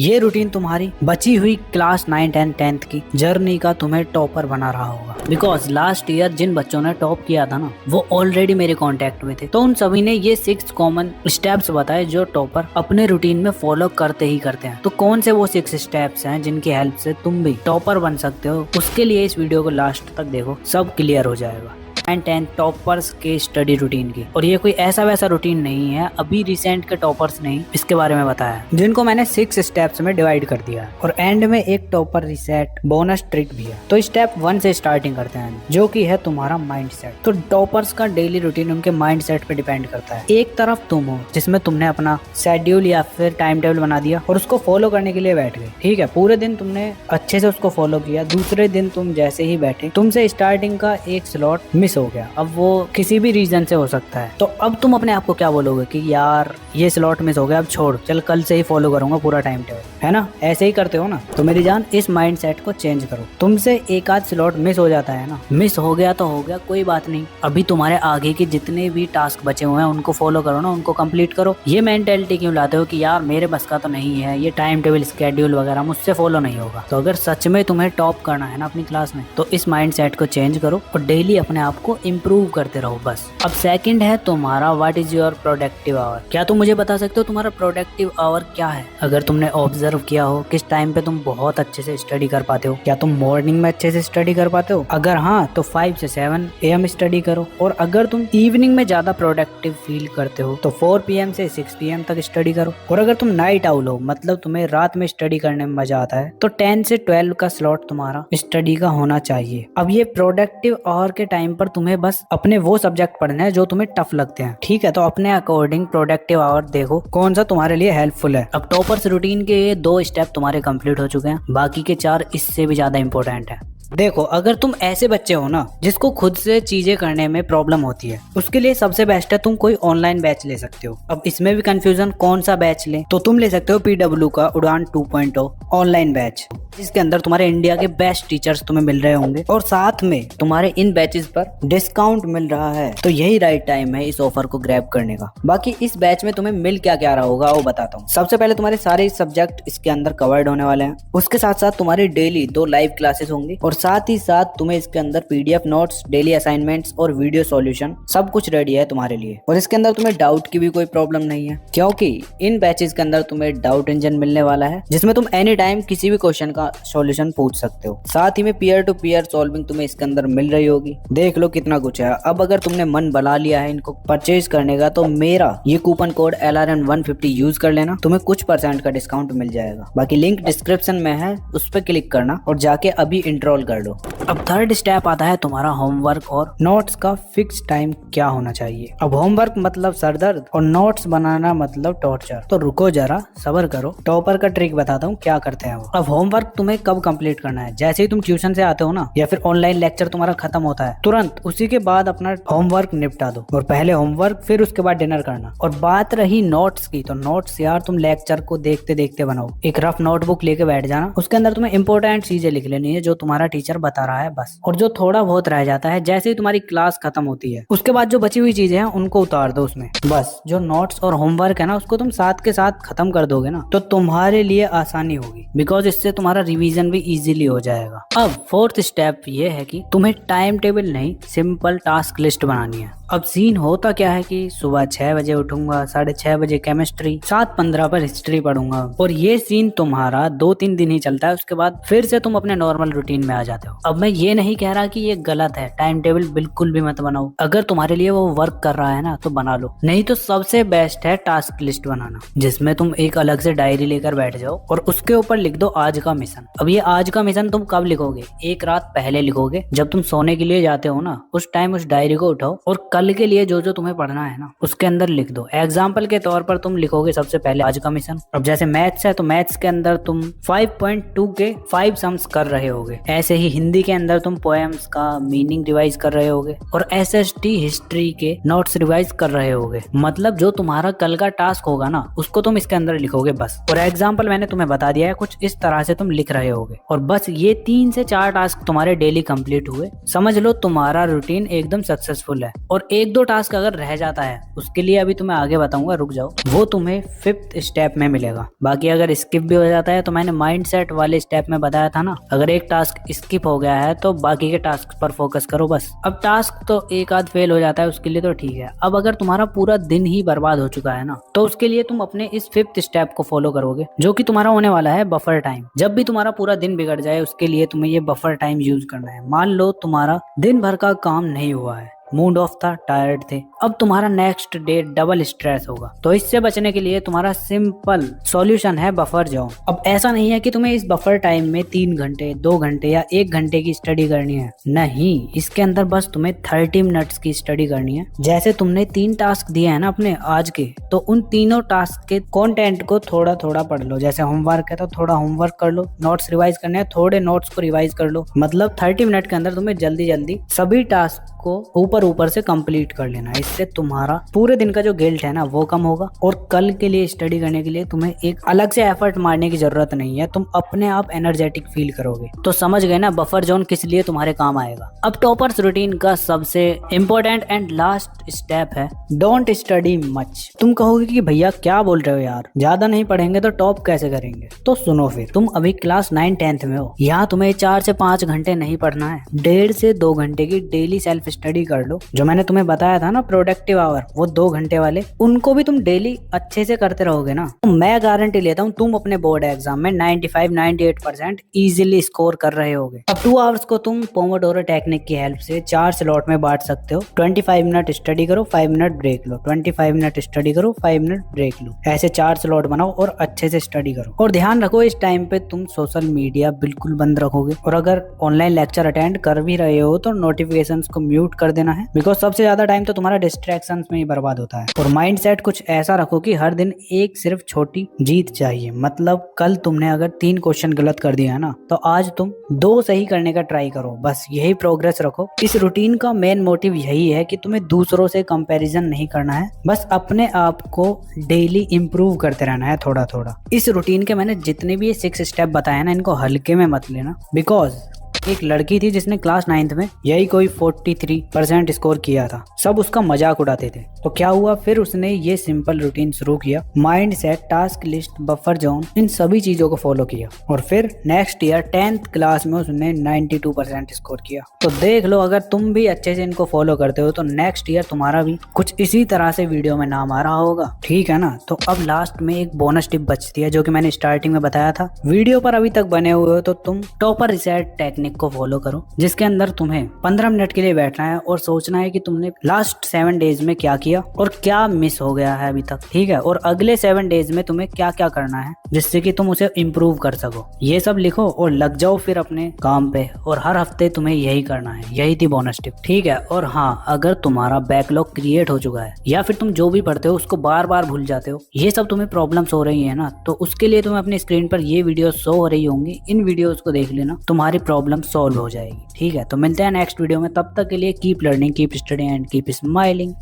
ये रूटीन तुम्हारी बची हुई क्लास 9 10 10th की जर्नी का तुम्हें टॉपर बना रहा होगा। बिकॉज लास्ट ईयर जिन बच्चों ने टॉप किया था ना, वो ऑलरेडी मेरे कांटेक्ट में थे। तो उन सभी ने ये 6 कॉमन स्टेप्स बताए जो टॉपर अपने रूटीन में फॉलो करते ही करते हैं। तो कौन से वो 6 स्टेप्स हैं जिनकी हेल्प से तुम भी टॉपर बन सकते हो, उसके लिए इस वीडियो को लास्ट तक देखो, सब क्लियर हो जाएगा। 10 टॉपर्स के स्टडी रूटीन की। और ये कोई ऐसा वैसा रूटीन नहीं है, अभी रिसेंट के टॉपर्स ने इसके बारे में बताया, जिनको मैंने 6 स्टेप्स में डिवाइड कर दिया है। और एंड में एक टॉपर रिसेट बोनस ट्रिक भी है। तो स्टेप 1 से स्टार्टिंग करते हैं, जो कि है तुम्हारा माइंडसेट। तो टॉपर्स का डेली रूटीन उनके माइंडसेट पे डिपेंड करता है। एक तरफ तुम हो जिसमें तुमने अपना शेड्यूल या फिर टाइम टेबल बना दिया और उसको फॉलो करने के लिए बैठ गए। ठीक है, पूरे दिन तुमने अच्छे से उसको फॉलो किया। दूसरे दिन तुम जैसे ही बैठे, तुमसे स्टार्टिंग का एक स्लॉट मिस हो गया। अब वो किसी भी रीजन से हो सकता है। तो अब तुम अपने आप को क्या बोलोगे कि यार ये स्लॉट मिस हो गया, अब छोड़, चल कल से ही फॉलो करूंगा पूरा टाइम टेबल, है ना? ऐसे ही करते हो ना? तो मेरी जान, इस माइंडसेट को चेंज करो। तुमसे एक आध स्लॉट मिस हो जाता है ना, मिस हो गया तो हो गया, कोई बात नहीं। अभी तुम्हारे आगे के जितने भी टास्क बचे हुए हैं उनको फॉलो करो ना, उनको कंप्लीट करो। ये मेंटेलिटी क्यों लाते हो कि यार मेरे बस का तो नहीं है, ये टाइम टेबल स्केड्यूल वगैरह मुझसे फॉलो नहीं होगा। तो अगर सच में तुम्हें टॉप करना है ना अपनी क्लास में, तो इस माइंडसेट को चेंज करो और डेली अपने आप को इम्प्रूव करते रहो बस। अब सेकंड है तुम्हारा what is your productive hour. क्या तुम मुझे बता सकते हो तुम्हारा प्रोडक्टिव आवर क्या है? अगर तुमने ऑब्जर्व किया हो किस टाइम पे तुम बहुत अच्छे से स्टडी कर पाते हो? क्या तुम मॉर्निंग में अच्छे से स्टडी कर पाते हो? अगर हाँ, तो 5 से 7 AM स्टडी करो। और अगर तुम इवनिंग में ज्यादा प्रोडक्टिव फील करते हो तो 4 PM से 6 PM तक स्टडी करो। और अगर तुम नाइट आउल हो, मतलब तुम्हें रात में स्टडी करने में मजा आता है, तो 10 से 12 का स्लॉट तुम्हारा स्टडी का होना चाहिए। अब ये प्रोडक्टिव आवर के टाइम पर तुम्हें बस अपने वो सब्जेक्ट पढ़ने हैं जो तुम्हें टफ लगते हैं। ठीक है, तो अपने अकॉर्डिंग प्रोडक्टिव आवर देखो कौन सा तुम्हारे लिए हेल्पफुल है। अब टॉपर्स रूटीन के ये 2 स्टेप तुम्हारे कंप्लीट हो चुके हैं, बाकी के 4 इससे भी ज्यादा इंपॉर्टेंट है। देखो, अगर तुम ऐसे बच्चे हो ना जिसको खुद से चीजें करने में प्रॉब्लम होती है, उसके लिए सबसे बेस्ट है तुम कोई ऑनलाइन बैच ले सकते हो। अब इसमें भी कंफ्यूजन कौन सा बैच ले, तो तुम ले सकते हो PW का उड़ान 2.0 ऑनलाइन बैच, जिसके अंदर तुम्हारे इंडिया के बेस्ट टीचर्स तुम्हें मिल रहे होंगे और साथ में तुम्हारे इन बैचेस पर डिस्काउंट मिल रहा है। तो यही राइट टाइम है इस ऑफर को ग्रैब करने का। बाकी इस बैच में तुम्हें मिल क्या क्या रहा होगा वो बताता हूँ। सबसे पहले तुम्हारे सारे सब्जेक्ट इसके अंदर कवर्ड होने वाले हैं। उसके साथ साथ तुम्हारी डेली 2 लाइव क्लासेस होंगी और साथ ही साथ तुम्हें इसके अंदर PDF नोट्स, डेली असाइनमेंट्स और वीडियो सॉल्यूशन सब कुछ रेडी है तुम्हारे लिए। और इसके अंदर तुम्हें डाउट की भी कोई प्रॉब्लम नहीं है, क्योंकि इन बैचेस के अंदर तुम्हें डाउट इंजन मिलने वाला है, जिसमें तुम एनी टाइम किसी भी क्वेश्चन का सॉल्यूशन पूछ सकते हो। साथ ही में पीयर टू पीयर सॉल्विंग तुम्हें इसके अंदर मिल रही होगी। देख लो कितना कुछ है। अब अगर तुमने मन बना लिया है इनको परचेज करने का, तो मेरा ये कूपन कोड LRN150 यूज कर लेना, तुम्हें कुछ % का डिस्काउंट मिल जाएगा। बाकी लिंक डिस्क्रिप्शन में है, उस पर क्लिक करना और जाके अभी इंस्टॉल कर लो। अब थर्ड स्टेप आता है तुम्हारा होमवर्क और नोट्स का फिक्स टाइम क्या होना चाहिए। अब होमवर्क मतलब सरदर्द और नोट्स बनाना मतलब टॉर्चर। तो रुको जरा, सब्र करो, टॉपर का ट्रिक बताता हूँ क्या करते हैं वो। अब होमवर्क तुम्हें कब कंप्लीट करना है? जैसे ही तुम ट्यूशन से आते हो ना, या फिर ऑनलाइन लेक्चर तुम्हारा खत्म होता है, तुरंत उसी के बाद अपना होमवर्क निपटा दो। और पहले होमवर्क, फिर उसके बाद डिनर करना। और बात रही नोट्स की, तो नोट्स यार तुम लेक्चर को देखते देखते बनाओ। एक रफ नोटबुक लेके बैठ जाना, उसके अंदर तुम्हें इंपॉर्टेंट चीजें लिख लेनी है जो तुम्हारा टीचर बता रहा है बस। और जो थोड़ा बहुत रह जाता है, जैसे ही तुम्हारी क्लास खत्म होती है, उसके बाद जो बची हुई चीजें हैं उनको उतार दो उसमें। बस जो नोट्स और होमवर्क है ना, उसको तुम साथ के साथ खत्म कर दोगे ना, तो तुम्हारे लिए आसानी होगी, बिकॉज इससे तुम्हारा रिवीजन भी इजीली हो जाएगा। अब फोर्थ स्टेप ये है कि तुम्हें टाइम टेबल नहीं, सिंपल टास्क लिस्ट बनानी है। अब सीन होता क्या है कि सुबह 6 बजे उठूंगा, 6:30 बजे केमिस्ट्री, 7:15 पर हिस्ट्री पढ़ूंगा, और ये सीन तुम्हारा 2-3 दिन ही चलता है। उसके बाद फिर से तुम अपने नॉर्मल रूटीन में आ जाते हो। अब मैं ये नहीं कह रहा कि ये गलत है, टाइम टेबल बिल्कुल भी मत बनाओ। अगर तुम्हारे लिए वो वर्क कर रहा है ना, तो बना लो। नहीं तो सबसे बेस्ट है टास्क लिस्ट बनाना, जिसमें तुम एक अलग से डायरी लेकर बैठ जाओ और उसके ऊपर लिख दो आज का मिशन। अब ये आज का मिशन तुम कब लिखोगे? एक रात पहले लिखोगे, जब तुम सोने के लिए जाते हो ना, उस टाइम उस डायरी को उठाओ और कल के लिए जो जो तुम्हें पढ़ना है ना, उसके अंदर लिख दो। एग्जाम्पल के तौर पर तुम लिखोगे सबसे पहले आज का मिशन। अब जैसे मैथ्स है, तो मैथ्स के अंदर तुम 5.2 के 5 सम्स कर रहे होगे। ऐसे ही हिंदी के अंदर तुम पोएम्स का मीनिंग रिवाइज कर रहे होगे और SST हिस्ट्री के नोट्स रिवाइज कर रहे होगे। मतलब जो तुम्हारा कल का टास्क होगा ना, उसको तुम इसके अंदर लिखोगे बस। और एग्जाम्पल मैंने तुम्हें बता दिया है, कुछ इस तरह से तुम लिख रहे होगे। और बस ये 3 से 4 टास्क तुम्हारे डेली कंप्लीट हुए, समझ लो तुम्हारा रूटीन एकदम सक्सेसफुल है। और एक दो टास्क अगर रह जाता है उसके लिए अभी तुम्हें आगे बताऊंगा, रुक जाओ, वो तुम्हें 5th स्टेप में मिलेगा। बाकी अगर स्किप भी हो जाता है तो मैंने माइंडसेट वाले स्टेप में बताया था ना, अगर एक टास्क स्किप हो गया है तो बाकी के टास्क पर फोकस करो बस। अब टास्क तो एक आध फेल हो जाता है उसके लिए तो ठीक है, अब अगर तुम्हारा पूरा दिन ही बर्बाद हो चुका है ना, तो उसके लिए तुम अपने इस 5th स्टेप को फॉलो करोगे, जो कि तुम्हारा होने वाला है बफर टाइम। जब भी तुम्हारा पूरा दिन बिगड़ जाए उसके लिए तुम्हें ये बफर टाइम यूज करना है। मान लो तुम्हारा दिन भर का काम नहीं हुआ है, मूड ऑफ था, टायर्ड थे, अब तुम्हारा नेक्स्ट डे डबल स्ट्रेस होगा, तो इससे बचने के लिए तुम्हारा सिंपल सॉल्यूशन है बफर जोन। अब ऐसा नहीं है कि तुम्हें इस बफर टाइम में 3 घंटे 2 घंटे या 1 घंटे की स्टडी करनी है, नहीं, इसके अंदर बस तुम्हें 30 मिनट्स की स्टडी करनी है। जैसे तुमने 3 टास्क दिए हैं ना अपने आज के, तो उन तीनों टास्क के कंटेंट को थोड़ा थोड़ा पढ़ लो। जैसे होमवर्क है तो थोड़ा होमवर्क कर लो, नोट्स रिवाइज करने हैं थोड़े नोट्स को रिवाइज कर लो। मतलब 30 मिनट के अंदर तुम्हें जल्दी जल्दी सभी टास्क को ऊपर से कंप्लीट कर लेना है। इससे तुम्हारा पूरे दिन का जो गिल्ट है ना वो कम होगा, और कल के लिए स्टडी करने के लिए तुम्हें एक अलग से एफर्ट मारने की जरूरत नहीं है, तुम अपने आप एनर्जेटिक फील करोगे। तो समझ गए ना बफर जोन किस लिए तुम्हारे काम आएगा। अब टॉपर्स रूटीन का सबसे इंपॉर्टेंट एंड लास्ट स्टेप है डोंट स्टडी मच। तुम कहोगे कि भैया क्या बोल रहे हो यार, ज्यादा नहीं पढ़ेंगे तो टॉप कैसे करेंगे? तो सुनो फिर, तुम अभी क्लास 9 10th में हो, यहाँ तुम्हें 4 से 5 घंटे नहीं पढ़ना है, 1.5 से 2 घंटे की डेली सेल्फ स्टडी कर लो। जो मैंने तुम्हें बताया था ना प्रोडक्टिव आवर, वो 2 घंटे वाले, उनको भी तुम डेली अच्छे से करते रहोगे ना, तो मैं गारंटी लेता हूँ तुम अपने बोर्ड एग्जाम में 95-98% इजीली स्कोर कर रहे होगे। अब 2 आवर्स को तुम पोमोडोरो टेक्निक की हेल्प से 4 स्लॉट में बांट सकते हो। 25 मिनट स्टडी करो, 5 मिनट ब्रेक लो, 25 मिनट स्टडी करो, 5 मिनट ब्रेक लो, ऐसे 4 स्लॉट बनाओ और अच्छे से स्टडी करो। और ध्यान रखो इस टाइम पे तुम सोशल मीडिया बिल्कुल बंद रखोगे, और अगर ऑनलाइन लेक्चर अटेंड कर भी रहे हो तो नोटिफिकेशंस को म्यूट कर देना है, बिकॉज सबसे ज्यादा टाइम तो तुम्हारा डिस्ट्रैक्शंस में ही बर्बाद होता है। और माइंडसेट कुछ ऐसा रखो कि हर दिन एक सिर्फ छोटी जीत चाहिए। मतलब कल तुमने अगर 3 क्वेश्चन गलत कर दिया है ना, तो आज तुम 2 सही करने का ट्राई करो, बस यही प्रोग्रेस रखो। इस रूटीन का मेन मोटिव यही है कि तुम्हें दूसरों से कंपैरिजन नहीं करना है, बस अपने आप को डेली इंप्रूव करते रहना है थोड़ा थोड़ा। इस रूटीन के मैंने जितने भी ये 6 स्टेप बताए ना, इनको हल्के में मत लेना, बिकॉज एक लड़की थी जिसने क्लास 9th में यही कोई 43% स्कोर किया था, सब उसका मजाक उड़ाते थे। तो क्या हुआ फिर, उसने ये सिंपल रूटीन शुरू किया, mindset, task list, buffer zone, इन सभी चीजों को फॉलो किया, और फिर नेक्स्ट ईयर 10th क्लास में उसने 92% स्कोर किया। तो देख लो, अगर तुम भी अच्छे से इनको फॉलो करते हो तो नेक्स्ट ईयर तुम्हारा भी कुछ इसी तरह से वीडियो में नाम आ रहा होगा, ठीक है ना। तो अब लास्ट में एक बोनस टिप बचती है जो कि मैंने स्टार्टिंग में बताया था। वीडियो पर अभी तक बने हुए हो तो तुम टॉपर रिसेट टेक्निक को फॉलो करो, जिसके अंदर तुम्हें 15 मिनट के लिए बैठना है और सोचना है कि तुमने लास्ट 7 डेज में क्या किया और क्या मिस हो गया है अभी तक, ठीक है, और अगले 7 डेज में तुम्हें क्या क्या करना है जिससे कि तुम उसे इम्प्रूव कर सको। ये सब लिखो और लग जाओ फिर अपने काम पे, और हर हफ्ते तुम्हें यही करना है। यही थी बोनस टिप, ठीक है। और हाँ, अगर तुम्हारा बैकलॉग क्रिएट हो चुका है या फिर तुम जो भी पढ़ते हो उसको बार बार भूल जाते हो, ये सब तुम्हें प्रॉब्लम्स हो रही है ना, तो उसके लिए तुम्हें अपनी स्क्रीन पर ये वीडियो शो हो रही होंगी, इन वीडियोस को देख लेना, तुम्हारी प्रॉब्लम सॉल्व हो जाएगी, ठीक है। तो मिलते हैं नेक्स्ट वीडियो में, तब तक के लिए keep learning, keep study and keep smiling.